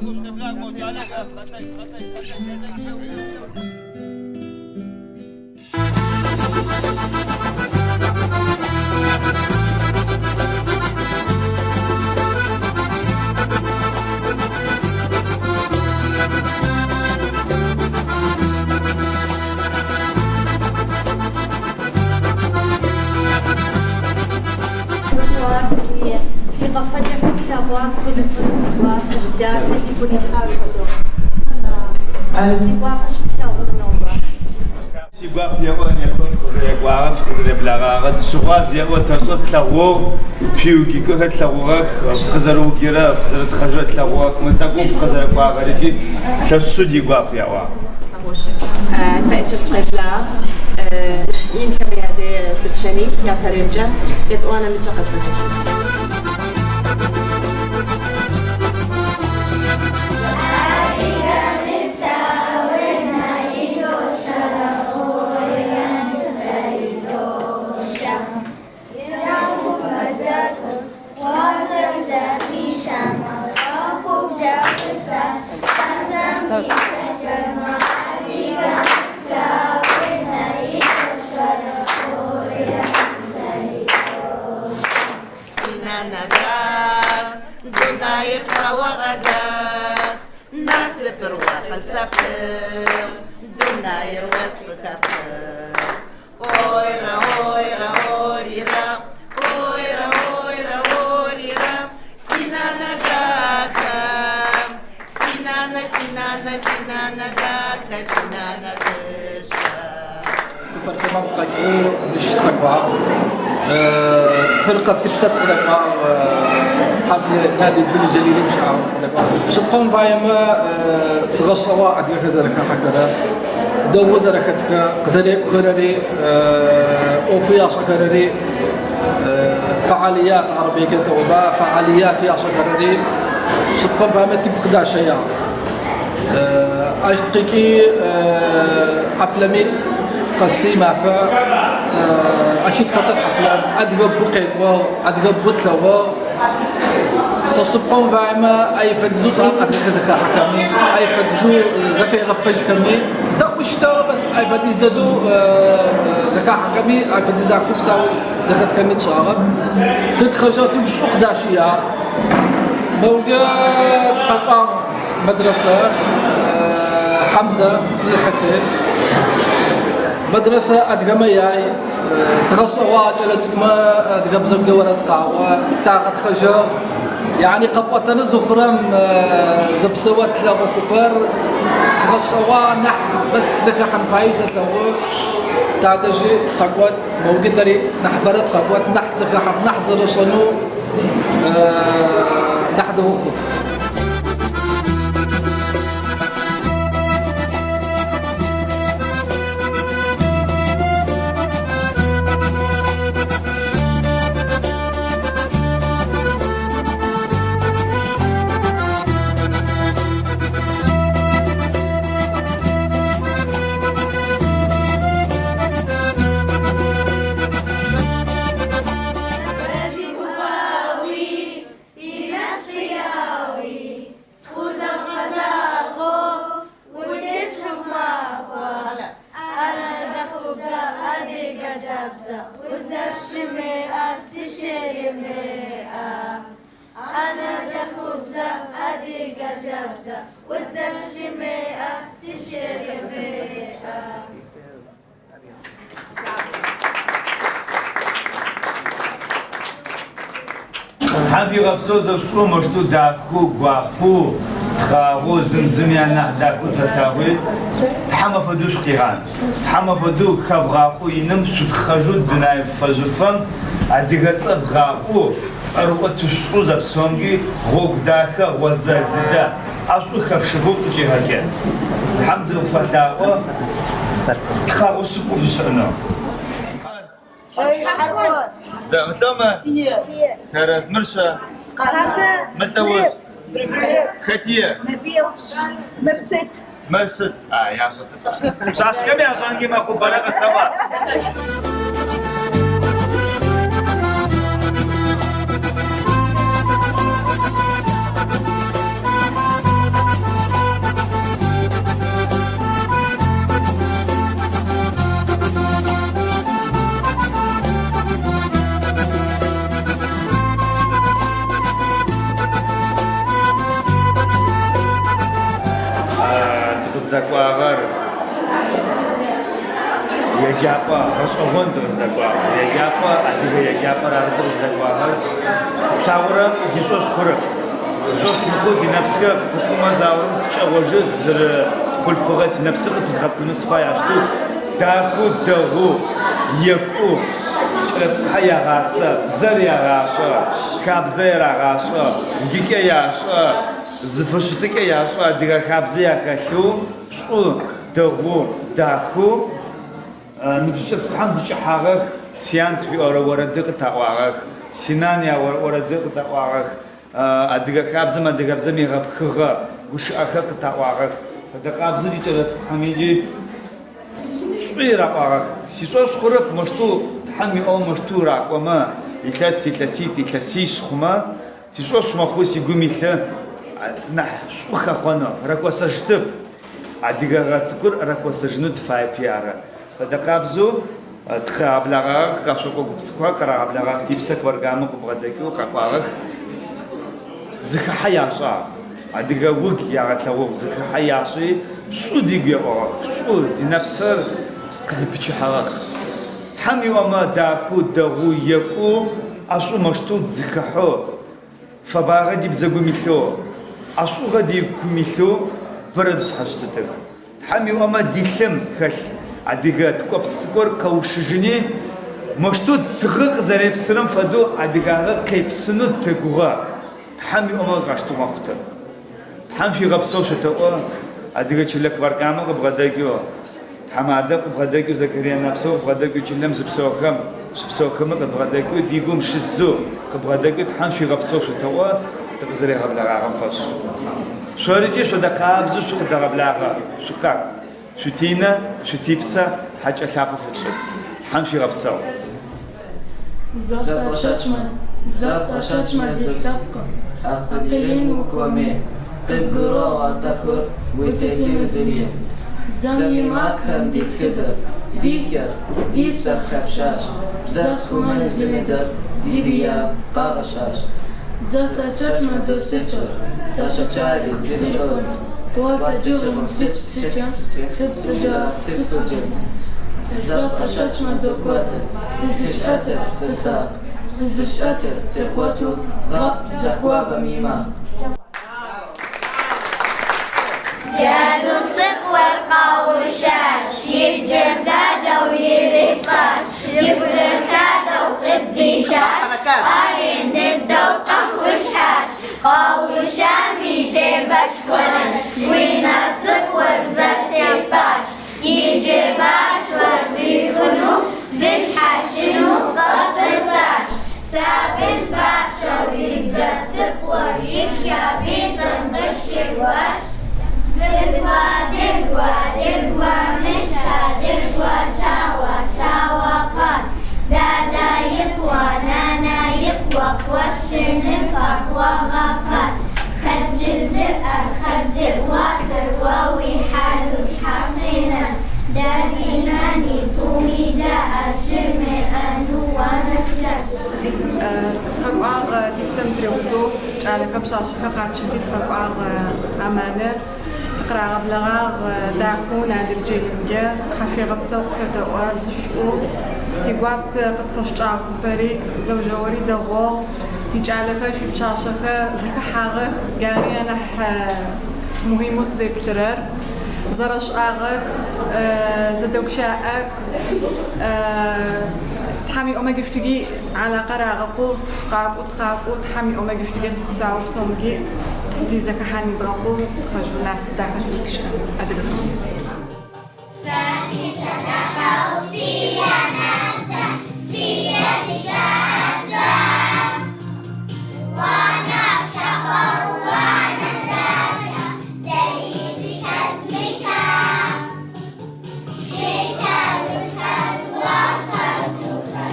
في غفلة شابوات كل الطلبات أشجار تجيب لي حاجة سيبقى يوم يكون خزرق وعرف خزرق بلغة سواز يوم تصل تلوه فيوكي كه تلوه خزرق وجرا خزرق خجر تلوه من تقوم خزرق وعرفي تسود يقف يوم. تأجر قبلة يمكن هذا فتشني يا ترجع يتوانا من جهة فتشني. دناير سوا غدار ناسبر وقسبر دناير وصف خبر اويرا اويرا اوريرا اويرا اويرا اوريرا سنانا داكا سنانا سنانا سنانا داكا سنانا دشا فرق منطقة بشتقوا فرقة تبسط قدما حفل نادي جولي جليل مشاعر قدما سبقون فايما صغصوا عدي خزرك حكرا دو زركتك قزريك خرري أوفيا شكرري فعاليات عربية كتوبا فعاليات يا شكرري سبقون فايما تبقى شيء أشتقيكي حفلمي قسيمة فا أشيد خطر حفلة أدقب بقيق أدقب بطلة سأصبقون فايما أي فدزو ترام أدقب زكا حكامي أي فدزو زفي غبج كمي دا وشتا بس أي فدز دادو زكا حكامي أي فدز دا كوبساوي دكت كمي تصاغب تتخجر تبسوق داشية موجة قطع مدرسة حمزة الحسين مدرسة أدقمياي تغصوا جلت ما أدقم زبقة ورد قاوة تاقت خجر يعني قبوة زخرم زبسوات لغو كبر تغصوا نح بس تزكى حنفايسة لغو تعدجي قبوة موجدري نحبرت قبوة نح تزكى حن نحزر صنو نحده خو حافي غبسوز شو مشتو داكو غاخو خاغو زمزميانا داكو تساوي تحما فدوش قيران تحما فدو كبغاخو ينم سود خجود دناي فزفن ادغص غاخو صروت تشو زبسونغي غوغ داكا وزردا اسو خفشبو جهاجه الحمد فتاو خاغو سكو فسنا ده مثلا تراس مرشا مثلا ختيه مرست يا صوت بس كم يا زانجي ما كو بلغ السوا تزدقواغر يجابا رشوغون تزدقواغر يجابا أديك يجابا راه تزدقواغر شاورا جيسوس خورك جوش مخود نفسك كما زاورم سچوجه زر كل فغس نفسك بزغت كنس فاياشتو داكو دغو يكو حيا غاسا بزر يا غاشا كابزا يا غاشا جيكا ياشا زفشتك ياشا دغا كابزا يا كشو شو دغو داكو نبشت بحمد شحاغك سيانس في اورا وردق تاواغك سنان يا وردق تاواغك أديك كابز ما أديك كابز ميغاب خغا وش أخذ تاواغك فده كابز دي تلات حميجي شوي راقاغك سيسوس خرب مشتو حمي أو مشتو راق وما يتلاسيش خما سيسوس ما خوسي قوميثا نح شو خاخوانا راكوا سجتب أديك غاتكور راكوا سجنود فاي بيارا فده كابزو تخاب لاغاك كابشوكو بتسكوا كراب لاغاك تيبسك ورقامك وبغدكو قاقاغك زكا حياشا عديك وق يا غتلوق زكا حياشي شو ديك يا شو دي نفسر قزبتش حراخ حمي وما داكو دغو يكو اشو مشتوت زكحو فباغدي بزغو ميثو اشو غدي كوميثو بردس حاجتك حمي وما ديثم خل عديك تكوبستكور قوشجني مشتوت تغق زريب سلم فدو عديك قيبسنو تغوا حمي أمور قاشتو ماخته حم في غبصو شتوه أديك تشلك ورقامه بغدايكو حماده بغدايكو زكريا نفسه بغدايكو تشلم سبسوكم بغدايكو ديقوم شزو بغدايكو حم في غبصو شتوه تقزري غبلا غام فاش شو رجي شو دقابزو شو دغبلاغا شو قاق شو تينا شو تيبسا حاجه ثابو فتشت حم في غبصو زرت شجمة للثقة أقلين وكوامي بالقرى وتكر وتتم الدنيا بزامي معك هم ديت كدر ديكر ديب سر خبشاش بزرت كمان زمدر ديبيا باغشاش زرت شجمة دو سيتر تاشا ديرونت وقت جوهم سيتم خب سجار ستوجن زرت شجمة دو كودر تزشتر فساق زشتر تقوتو غاب زكوا بميما جادو صقور قاول شاش يبجر زادة ويرفاش يبدر كادة وقدي شاش قارين ضده وقهوش حاش قاول شامي جيباش كوناش وينا صقور زاتي باش يجيباش ورديخنو زد حاشنو قطساش سابن باشا ويبزات صقور يكيا بيزن غشواش درقوا مشا درقوا شاوا قاد دادا يقوى نانا يقوى قوشن فرق وغفار خزر واتر واوي حالو شحقنا داقناني طومي جاء شمي أنو ونكتر خقاغ تبسم تريوسو على كبشاش خقاغ شديد خقاغ أمانة تقرأ غبلغاغ داكون عند الجيلنجا حفي غبسة وخدة وازشو تيقواب قطفش جاك بري زوجوري دغو تيجعلك في بشاشخة زكا حاغك قاري أنا مهموس دي بترر زرش آغك زدوك شاءك تحمي أما قفتقي على قراغقو فقاب وتقاب وتحمي أما قفتقي تبساو بصومقي دي زكا حاني برقو تخرجوا الناس بداك تشكل أدقى ساسي تدقى وسيانا سيادي كازا وانا شخو وانا داكا زيزي كازميكا شيكا وشخد وخدوكا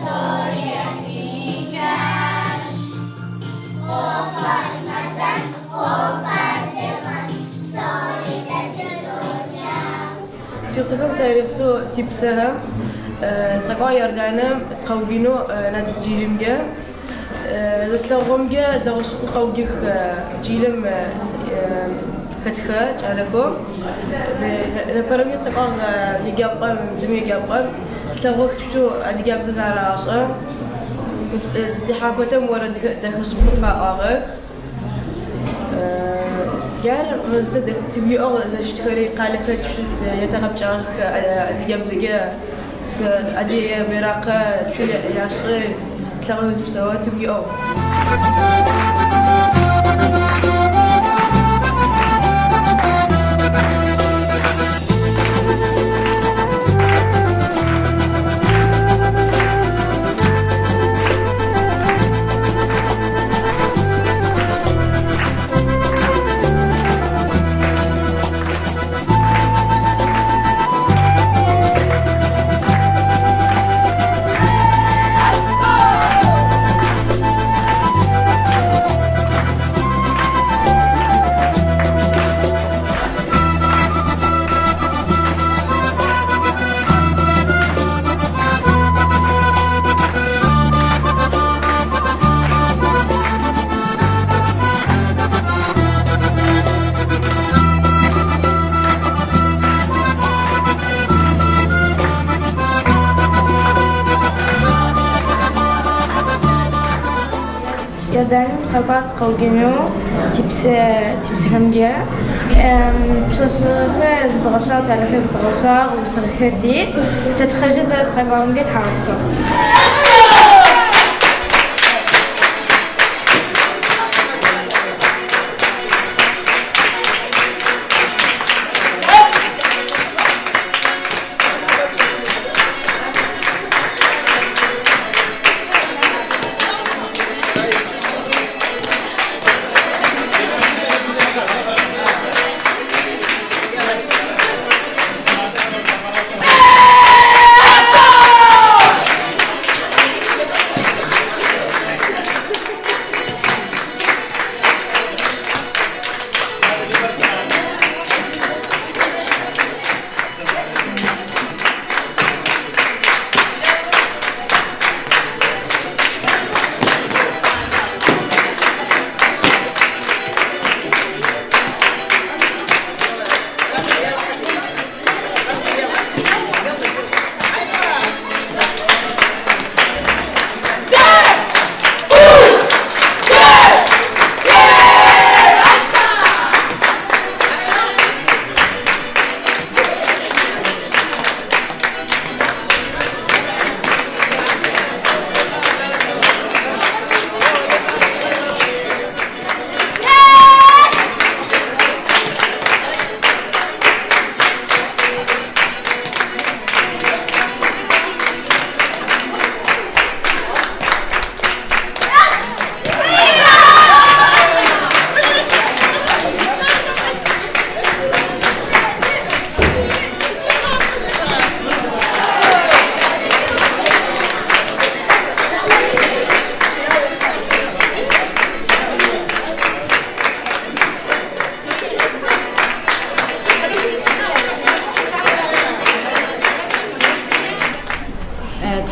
سوريا كيكاش غفر مزن غفر دغن سوري دجلوجا سيغسفهم سيريغسو تيبسهم تقاير دانا تقوجينو نادي جيلمجا زتلوغمجا دغشق قوجيخ جيلم كتخ علىكم لبرمي تقام يجابم دمي يجابم تلاقوك تشو أديجاب زارا عشرة زحاكوتم ورا دخل شبوط فاقك جار مصدق تبي إذا اشتكري قالك تشو يتغب جارك أديجاب زجا أدي براقة شو يعشري تلاقوك تسوي تبي يرداني تقاط قوجينو تبس همجة بس هذا تغشات على هذا تغشات وسرختي تتخرج هذا تقريبا جت حرصة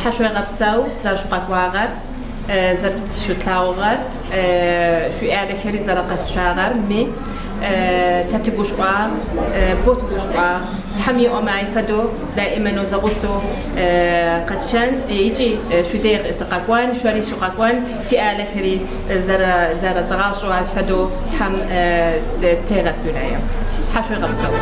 تحشوي غبساو زرش قواغر زر شو تلاوغر شو آله كري زر قشاغر مي تتقوشوا بوتقوشوا تحمي أماي فدو دائما نزغسو قدشان يجي شو دير تقاقوان شو ريشو قاقوان تي آله كري زر زغاشوا فدو تحم تيغت بنايا حشوي غبساو